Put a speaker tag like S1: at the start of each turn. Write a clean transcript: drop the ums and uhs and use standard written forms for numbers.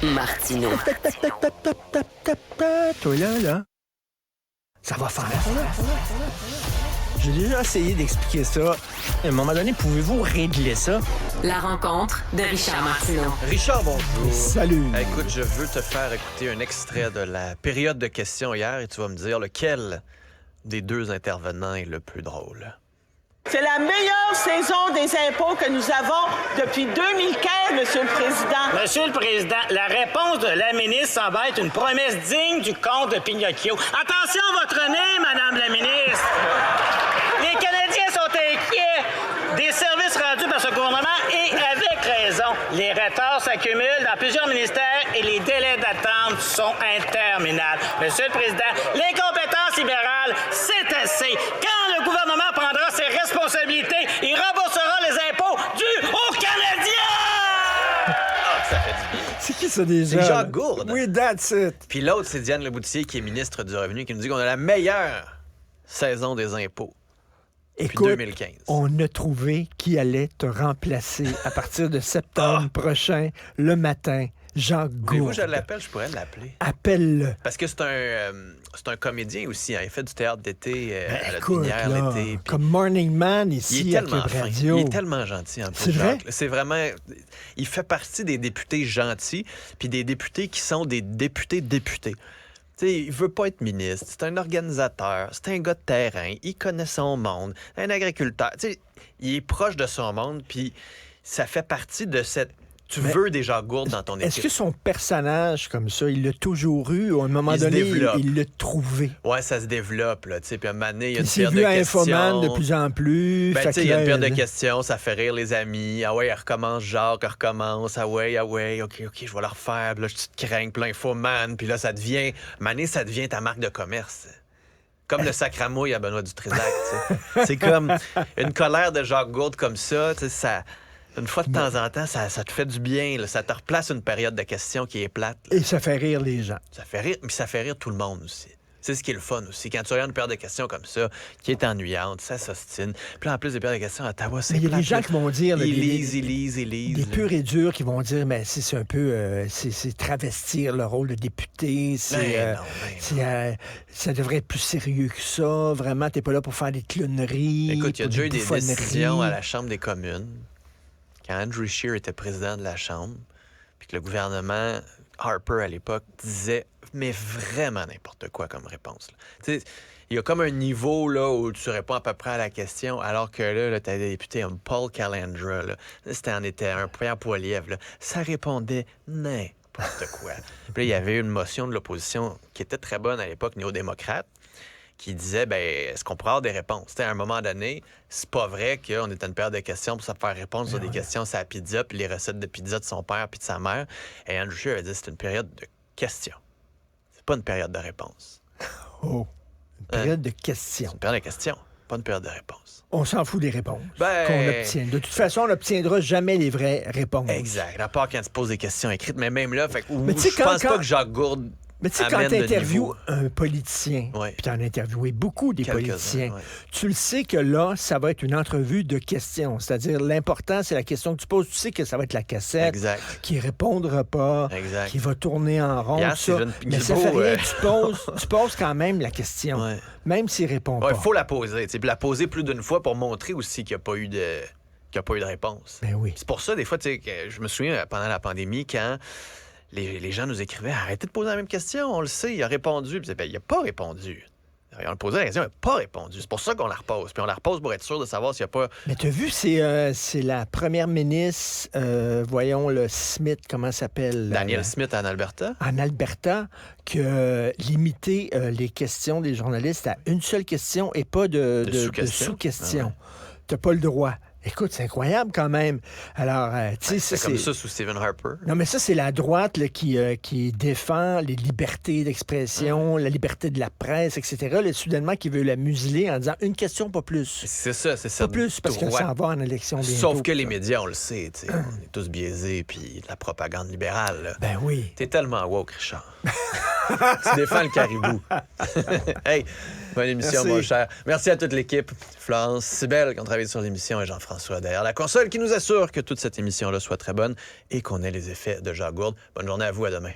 S1: Martineau.
S2: Tac, tac, tac, tac, tac, tac, tac, tac. Toi là. Ça va faire. J'ai déjà essayé d'expliquer ça. À un moment donné, pouvez-vous régler ça?
S1: La rencontre de Richard Martineau.
S3: Richard, bonjour.
S2: Salut.
S3: Écoute, je veux te faire écouter un extrait de la période de questions hier et tu vas me dire lequel des deux intervenants est le plus drôle.
S4: C'est la meilleure saison des impôts que nous avons depuis 2015, Monsieur le Président.
S5: Monsieur le Président, la réponse de la ministre semble être une promesse digne du conte de Pinocchio. Attention à votre nez, Madame la ministre! Les Canadiens sont inquiets des services rendus par ce gouvernement et avec raison. Les retards s'accumulent dans plusieurs ministères et les délais d'attente sont interminables. Monsieur le Président, l'incompétence libérale, c'est assez. Quand le gouvernement prendra ses responsabilités, il remboursera les impôts dus aux Canadiens!
S3: Ça fait du bien.
S2: C'est qui ça déjà?
S3: C'est Jacques Gourde.
S2: Oui, that's it.
S3: Puis l'autre, c'est Diane Leboutier qui est ministre du Revenu qui nous dit qu'on a la meilleure saison des impôts depuis
S2: Écoute,
S3: 2015.
S2: on a trouvé qui allait te remplacer à partir de septembre prochain, le matin. Jacques
S3: Voulez-vous
S2: Gourde.
S3: que je l'appelle? Je pourrais l'appeler.
S2: Appelle-le.
S3: Parce que c'est un comédien aussi. Hein. Il fait du théâtre d'été à la
S2: Écoute,
S3: Binière
S2: là,
S3: l'été. puis
S2: comme Morning Man
S3: il
S2: ici
S3: est
S2: à
S3: tellement
S2: Cube
S3: fin.
S2: Radio.
S3: Il est tellement gentil en plus,
S2: C'est vrai?
S3: Jacques. C'est vraiment... Il fait partie des députés gentils, puis des députés qui sont des députés. Tu sais, il veut pas être ministre. C'est un organisateur. C'est un gars de terrain. Il connaît son monde. Un agriculteur. Tu sais, il est proche de son monde, puis ça fait partie de cette... Tu veux des Jacques Gourde dans ton équipe.
S2: Est-ce que son personnage comme ça, il l'a toujours eu ou à un moment
S3: Il se
S2: donné,
S3: développe.
S2: il l'a trouvé?
S3: Ouais, ça se développe, là, tu sais. Puis à un moment donné, il y a
S2: Il
S3: une
S2: s'est
S3: paire
S2: vu
S3: de
S2: à
S3: questions.
S2: Infoman de plus en plus.
S3: Ben,
S2: Fait
S3: tu sais,
S2: que
S3: il y a
S2: là,
S3: une paire de questions, ça fait rire les amis. Ah ouais, elle recommence, Jacques, elle recommence. Ah ouais, OK, je vais la refaire. Puis là, je te crains, plein Infoman. Puis là, ça devient... Mané, ça devient ta marque de commerce. Comme le sacramouille à Benoît Dutrisac, tu sais. C'est comme une colère de Jacques Gourde comme ça, tu sais, ça... Une fois de temps en temps, ça te fait du bien. Là. Ça te replace une période de questions qui est plate. Là.
S2: Et ça fait rire les gens.
S3: Ça fait rire, mais ça fait rire tout le monde aussi. C'est ce qui est le fun aussi. Quand tu regardes une paire de questions comme ça, qui est ennuyante, ça s'ostine. Puis là, en plus des paires de questions à Ottawa, c'est
S2: Mais il y a
S3: plate,
S2: des gens
S3: là.
S2: qui vont dire... là,
S3: Ils lisent.
S2: Des purs et durs qui vont dire, mais c'est un peu... c'est travestir le rôle de député. Ça devrait être plus sérieux que ça. Vraiment, t'es pas là pour faire des clowneries.
S3: Écoute, il y a
S2: pour
S3: déjà eu des
S2: bouffonneries.
S3: décisions à la Chambre des communes, quand Andrew Scheer était président de la Chambre, puis que le gouvernement, Harper à l'époque, disait mais vraiment n'importe quoi comme réponse. Tu sais, il y a comme un niveau là, où tu réponds à peu près à la question, alors que là tu as des députés comme Paul Calandra, là, était un Pierre Poilievre, là, ça répondait n'importe quoi. Puis là, il y avait une motion de l'opposition qui était très bonne à l'époque, néo-démocrate, qui disait, est-ce qu'on pourrait avoir des réponses? T'sais, à un moment donné, c'est pas vrai qu'on était une paire de questions pour se faire répondre sur des questions sur la pizza, puis les recettes de pizza de son père puis de sa mère. Et Andrew Scheer avait dit, c'est une période de questions. C'est pas une période de réponse.
S2: Oh, une période de questions.
S3: C'est une période de questions, pas une période de réponse.
S2: On s'en fout des réponses
S3: Ben-
S2: qu'on obtient. De toute façon, on n'obtiendra jamais les vraies réponses.
S3: Exact. À part quand tu poses des questions écrites, mais même là,
S2: Mais tu sais,
S3: je pense
S2: quand-
S3: pas que Jacques Gourde
S2: Mais tu sais, quand
S3: amène
S2: tu
S3: le
S2: interviews
S3: niveau.
S2: un politicien,
S3: Ouais.
S2: puis tu en as interviewé beaucoup des
S3: Quelques-uns,
S2: politiciens,
S3: ouais.
S2: tu le sais que là, ça va être une entrevue de questions. C'est-à-dire, l'important, c'est la question que tu poses. Tu sais que ça va être la cassette
S3: Exact.
S2: qui ne répondra pas,
S3: Exact.
S2: qui va tourner en rond.
S3: Hier,
S2: tout ça.
S3: Sylvain
S2: Mais ça
S3: Guilbeault,
S2: fait rien. Tu poses quand même la question,
S3: Ouais.
S2: même s'il ne répond
S3: Ouais,
S2: pas.
S3: il faut la poser. Puis la poser plus d'une fois pour montrer aussi qu'il n'y a pas eu de réponse.
S2: Ben oui.
S3: C'est pour ça, des fois, tu sais, que je me souviens pendant la pandémie, quand les gens nous écrivaient arrêtez de poser la même question, on le sait, il a répondu. Puis il n'a pas répondu. On a posé la question, il n'a pas répondu. C'est pour ça qu'on la repose. Puis on la repose pour être sûr de savoir s'il n'y a pas.
S2: Mais tu as vu, c'est la première ministre, voyons, le Smith, comment ça s'appelle?
S3: Daniel Smith en Alberta.
S2: En Alberta, que limiter les questions des journalistes à une seule question et pas de sous-questions. Tu n'as pas le droit. Écoute, c'est incroyable quand même. Alors, tu sais,
S3: C'est comme ça sous Stephen Harper.
S2: Non, mais ça, c'est la droite là, qui défend les libertés d'expression, la liberté de la presse, etc. Là, soudainement, qui veut la museler en disant une question, pas plus.
S3: C'est ça.
S2: Pas plus, parce qu'elle s'en va en élection bientôt.
S3: Sauf que les médias, on le sait, tu sais, on est tous biaisés, puis de la propagande libérale. Là.
S2: Ben oui.
S3: T'es tellement woke, Richard. Tu défends le caribou. Hey, bonne émission,
S2: Merci.
S3: mon cher. Merci à toute l'équipe. Florence, Cybèle, qui ont travaillé sur l'émission, et Jean-François derrière la console, qui nous assure que toute cette émission-là soit très bonne et qu'on ait les effets de Jacques Gourde. Bonne journée à vous, à demain.